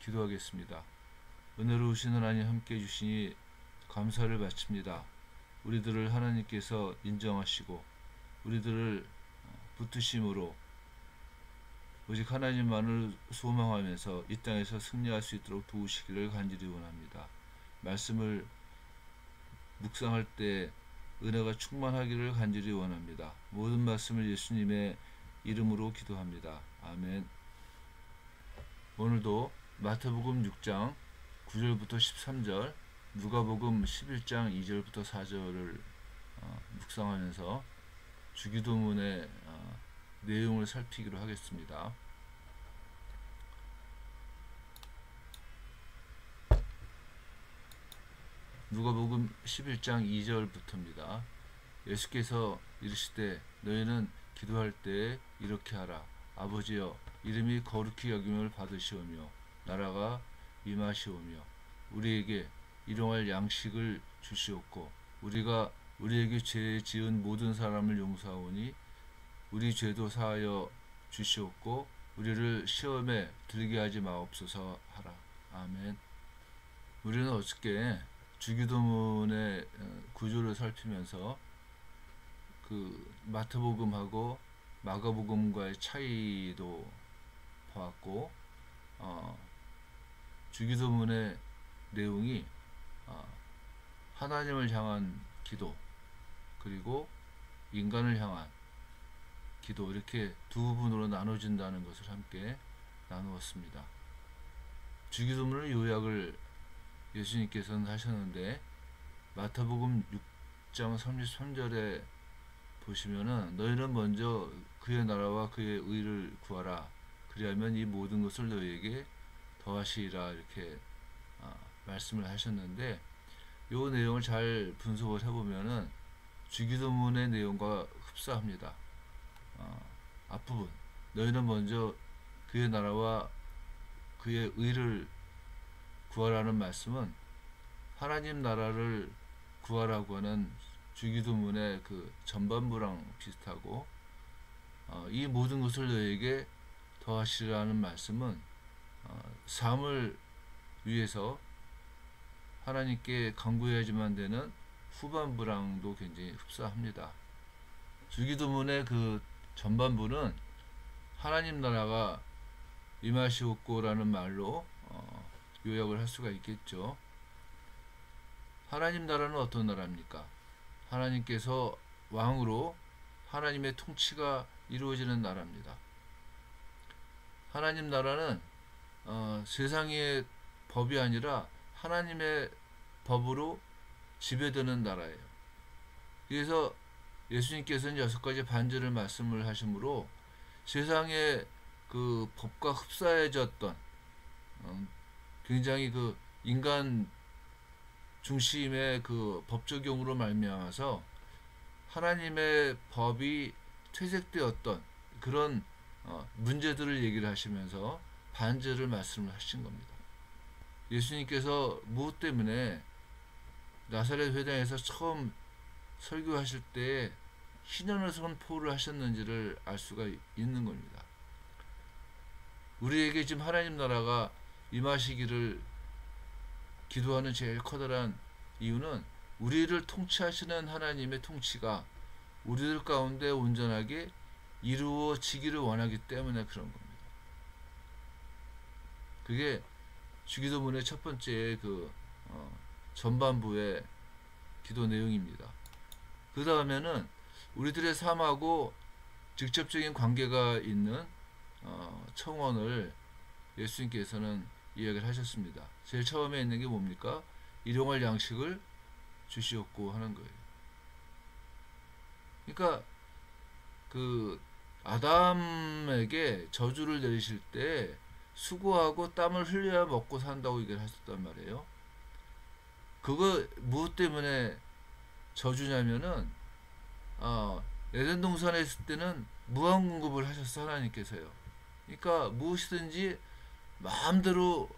기도하겠습니다. 은혜로우신 하나님 함께 해주시니 감사를 바칩니다. 우리들을 하나님께서 인정하시고 우리들을 붙드심으로 오직 하나님만을 소망하면서 이 땅에서 승리할 수 있도록 도우시기를 간절히 원합니다. 말씀을 묵상할 때 은혜가 충만하기를 간절히 원합니다. 모든 말씀을 예수님의 이름으로 기도합니다. 아멘. 오늘도 마태복음 6장 9절부터 13절, 누가복음 11장 2절부터 4절을 묵상하면서 주기도문의 내용을 살피기로 하겠습니다. 누가복음 11장 2절부터입니다. 예수께서 이르시되 너희는 기도할 때 이렇게 하라. 아버지여, 이름이 거룩히 여김을 받으시오며 나라가 임하시오며 우리에게 일용할 양식을 주시옵고 우리가 우리에게 죄 지은 모든 사람을 용서하오니 우리 죄도 사하여 주시옵고 우리를 시험에 들게 하지 마옵소서 하라. 아멘. 우리는 어저께 주기도문의 구조를 살피면서 그 마태복음하고 마가복음과의 차이도 보았고, 주기도문의 내용이 하나님을 향한 기도 그리고 인간을 향한 기도, 이렇게 두 부분으로 나눠진다는 것을 함께 나누었습니다. 주기도문의 요약을 예수님께서는 하셨는데, 마태복음 6장 33절에 보시면은 너희는 먼저 그의 나라와 그의 의를 구하라. 그리하면 이 모든 것을 너희에게 더하시리라. 이렇게 말씀을 하셨는데, 이 내용을 잘 분석을 해보면은 주기도문의 내용과 흡사합니다. 앞부분, 너희는 먼저 그의 나라와 그의 의를 구하라는 말씀은 하나님 나라를 구하라고 하는 주기도문의 그 전반부랑 비슷하고, 이 모든 것을 너에게 더하시라는 말씀은 삶을 위해서 하나님께 간구해야지만 되는 후반부랑도 굉장히 흡사합니다. 주기도문의 그 전반부는 하나님 나라가 임하시옵고라는 말로 요약을 할 수가 있겠죠. 하나님 나라는 어떤 나라입니까? 하나님께서 왕으로 하나님의 통치가 이루어지는 나라입니다. 하나님 나라는 세상의 법이 아니라 하나님의 법으로 지배되는 나라예요. 그래서 예수님께서는 6가지 반절을 말씀을 하시므로 세상의 그 법과 흡사해졌던 굉장히 그 인간 중심의 그 법 적용으로 말미암아서 하나님의 법이 퇴색되었던 그런 문제들을 얘기를 하시면서 반절을 말씀을 하신 겁니다. 예수님께서 무엇 때문에 나사렛 회당에서 처음 설교하실 때 희년을 선포를 하셨는지를 알 수가 있는 겁니다. 우리에게 지금 하나님 나라가 임하시기를 기도하는 제일 커다란 이유는 우리를 통치하시는 하나님의 통치가 우리들 가운데 온전하게 이루어지기를 원하기 때문에 그런 겁니다. 그게 주기도문의 첫 번째 그 전반부의 기도 내용입니다. 그 다음에는 우리들의 삶하고 직접적인 관계가 있는 청원을 예수님께서는 이야기를 하셨습니다. 제일 처음에 있는 게 뭡니까? 일용할 양식을 주시옵고 하는 거예요. 그러니까 그 아담에게 저주를 내리실 때 수고하고 땀을 흘려야 먹고 산다고 얘기를 하셨단 말이에요. 그거 무엇 때문에 저주냐면은 에덴 동산에 있을 때는 무한 공급을 하셨어, 하나님께서요. 그러니까 무엇이든지 마음대로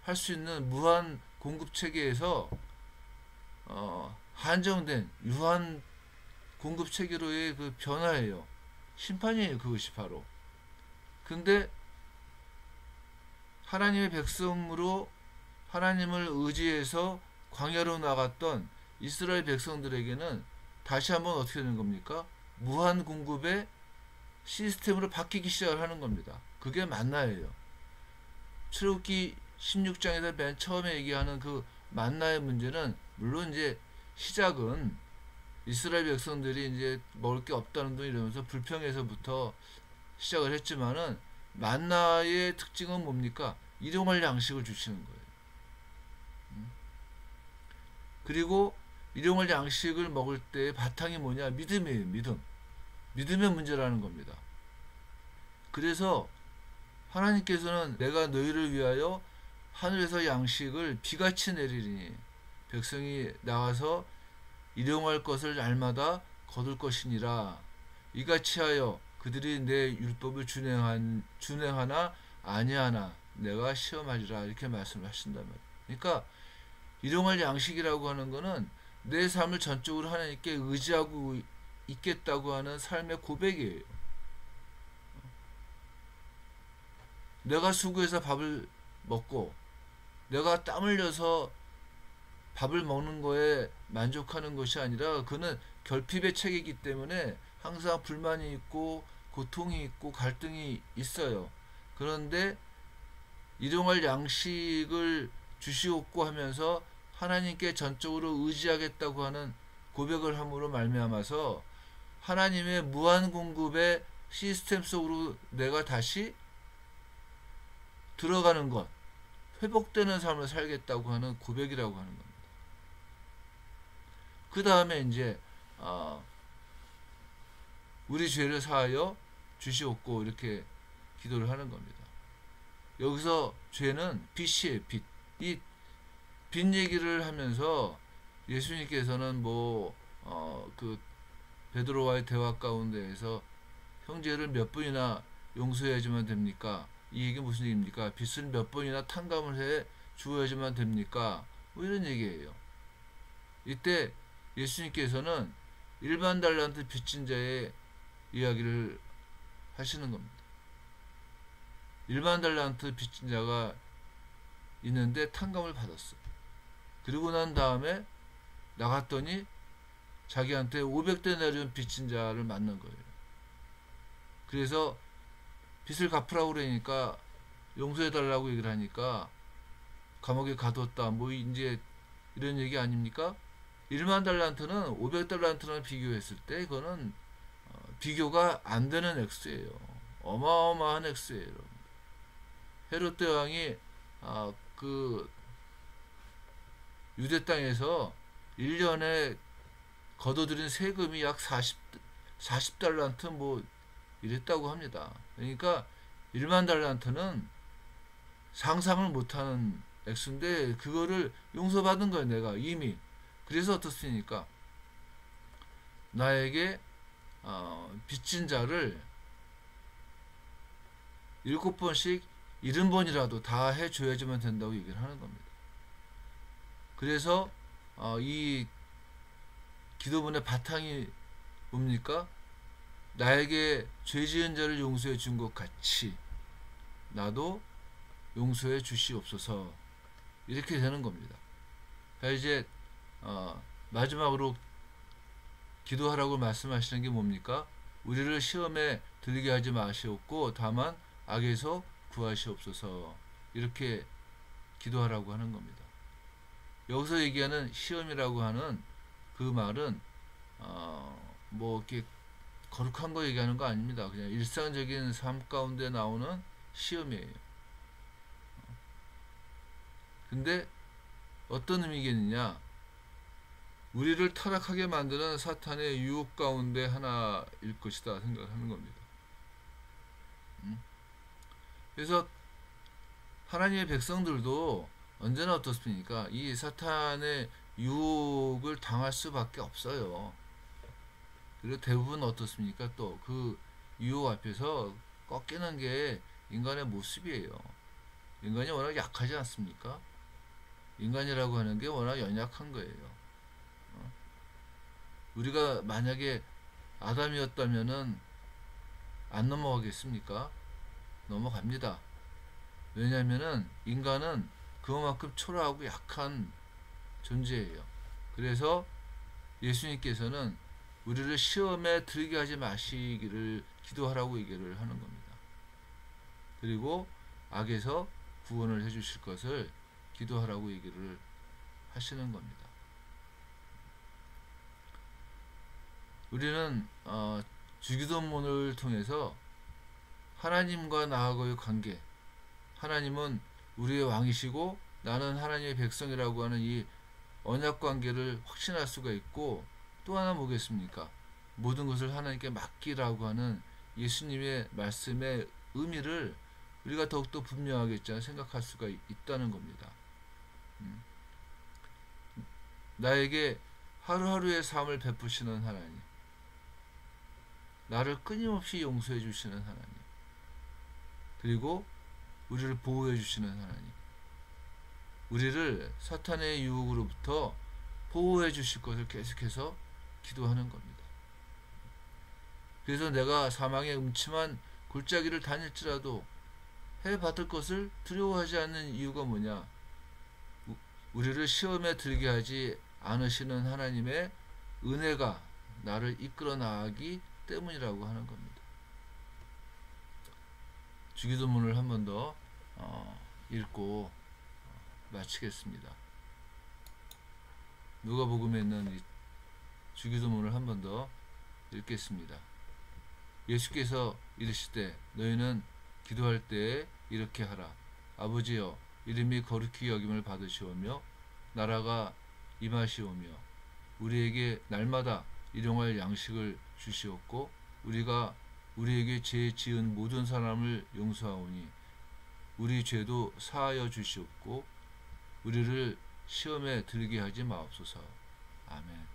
할 수 있는 무한 공급 체계에서 한정된 유한 공급 체계로의 그 변화예요. 심판이에요, 그것이 바로. 근데 하나님의 백성으로 하나님을 의지해서 광야로 나갔던 이스라엘 백성들에게는 다시 한번 어떻게 되는 겁니까? 무한 공급의 시스템으로 바뀌기 시작을 하는 겁니다. 그게 만나예요. 출애굽기 16장에서 맨 처음에 얘기하는 그 만나의 문제는 물론 이제 시작은 이스라엘 백성들이 이제 먹을 게 없다는 둥 이러면서 불평해서부터 시작을 했지만은 만나의 특징은 뭡니까? 일용할 양식을 주시는 거예요. 그리고 일용할 양식을 먹을 때 바탕이 뭐냐? 믿음이에요. 믿음. 믿음의 문제라는 겁니다. 그래서 하나님께서는 내가 너희를 위하여 하늘에서 양식을 비같이 내리리니 백성이 나와서 일용할 것을 날마다 거둘 것이니라. 이같이 하여 그들이 내 율법을 준행하나 아니하나 내가 시험하리라. 이렇게 말씀을 하신단 말이에요. 그러니까 일용할 양식이라고 하는 것은 내 삶을 전적으로 하나님께 의지하고 있겠다고 하는 삶의 고백이에요. 내가 수고해서 밥을 먹고 내가 땀 흘려서 밥을 먹는 거에 만족하는 것이 아니라 그는 결핍의 책이기 때문에 항상 불만이 있고 고통이 있고 갈등이 있어요. 그런데 일용할 양식을 주시옵고 하면서 하나님께 전적으로 의지하겠다고 하는 고백을 함으로 말미암아서 하나님의 무한 공급의 시스템 속으로 내가 다시 들어가는 것, 회복되는 삶을 살겠다고 하는 고백이라고 하는 겁니다. 그 다음에 이제 우리 죄를 사하여 주시옵고 이렇게 기도를 하는 겁니다. 여기서 죄는 빚이에요. 빚. 이 빚 얘기를 하면서 예수님께서는 그 베드로와의 대화 가운데에서 형제를 몇 번이나 용서해야지만 됩니까? 이 얘기 무슨 얘기입니까? 빚을 몇 번이나 탕감을 해 주어야지만 됩니까? 뭐 이런 얘기예요. 이때 예수님께서는 일반 달란트 빚진 자의 이야기를 하시는 겁니다. 일반 달란트 빚진 자가 있는데 탕감을 받았어. 그리고 난 다음에 나갔더니 자기한테 500데나리온 빚진 자를 만난 거예요. 그래서 빚을 갚으라고 그러니까 용서해달라고 얘기를 하니까 감옥에 가뒀다. 뭐 이제 이런 얘기 아닙니까? 1만 달란트는 500달란트랑 비교했을 때 그거는 비교가 안 되는 액수예요. 어마어마한 액수예요. 헤롯 대왕이 그 유대 땅에서 1년에 거둬들인 세금이 약 40달란트 뭐 이랬다고 합니다. 그러니까 1만 달란트는 상상을 못하는 액수인데 그거를 용서받은 거예요. 내가 이미. 그래서 어떻습니까? 나에게 빚진 자를 7번씩 70번이라도 다 해줘야지만 된다고 얘기를 하는 겁니다. 그래서 이 기도문의 바탕이 뭡니까? 나에게 죄 지은 자를 용서해 준 것 같이 나도 용서해 주시옵소서. 이렇게 되는 겁니다. 자, 이제 마지막으로 기도하라고 말씀하시는 게 뭡니까? 우리를 시험에 들게 하지 마시옵고 다만 악에서 구하시옵소서. 이렇게 기도하라고 하는 겁니다. 여기서 얘기하는 시험이라고 하는 그 말은 뭐 이렇게 거룩한 거 얘기하는 거 아닙니다. 그냥 일상적인 삶 가운데 나오는 시험이에요. 근데 어떤 의미겠느냐? 우리를 타락하게 만드는 사탄의 유혹 가운데 하나일 것이다 생각하는 겁니다. 그래서 하나님의 백성들도 언제나 어떻습니까? 이 사탄의 유혹을 당할 수밖에 없어요. 그리고 대부분 어떻습니까? 또 그 유혹 앞에서 꺾이는 게 인간의 모습이에요. 인간이 워낙 약하지 않습니까? 인간이라고 하는 게 워낙 연약한 거예요. 우리가 만약에 아담이었다면은 안 넘어가겠습니까? 넘어갑니다. 왜냐하면은 인간은 그만큼 초라하고 약한 존재예요. 그래서 예수님께서는 우리를 시험에 들게 하지 마시기를 기도하라고 얘기를 하는 겁니다. 그리고 악에서 구원을 해주실 것을 기도하라고 얘기를 하시는 겁니다. 우리는 주기도문을 통해서 하나님과 나하고의 관계, 하나님은 우리의 왕이시고 나는 하나님의 백성이라고 하는 이 언약 관계를 확신할 수가 있고, 또 하나 뭐겠습니까? 모든 것을 하나님께 맡기라고 하는 예수님의 말씀의 의미를 우리가 더욱더 분명하게 생각할 수가 있다는 겁니다. 나에게 하루하루의 삶을 베푸시는 하나님, 나를 끊임없이 용서해 주시는 하나님, 그리고 우리를 보호해 주시는 하나님, 우리를 사탄의 유혹으로부터 보호해 주실 것을 계속해서 기도하는 겁니다. 그래서 내가 사망의 음침한 골짜기를 다닐지라도 해 받을 것을 두려워하지 않는 이유가 뭐냐? 우리를 시험에 들게 하지 않으시는 하나님의 은혜가 나를 이끌어 나가기 때문이라고 하는 겁니다. 주기도문을 한 번 더 읽고 마치겠습니다. 누가복음에 있는 이 주기도문을 한 번 더 읽겠습니다. 예수께서 이르시되 너희는 기도할 때에 이렇게 하라. 아버지여, 이름이 거룩히 여김을 받으시오며 나라가 임하시오며 우리에게 날마다 일용할 양식을 주시옵고 우리가 우리에게 죄 지은 모든 사람을 용서하오니 우리 죄도 사하여 주시옵고 우리를 시험에 들게 하지 마옵소서. 아멘.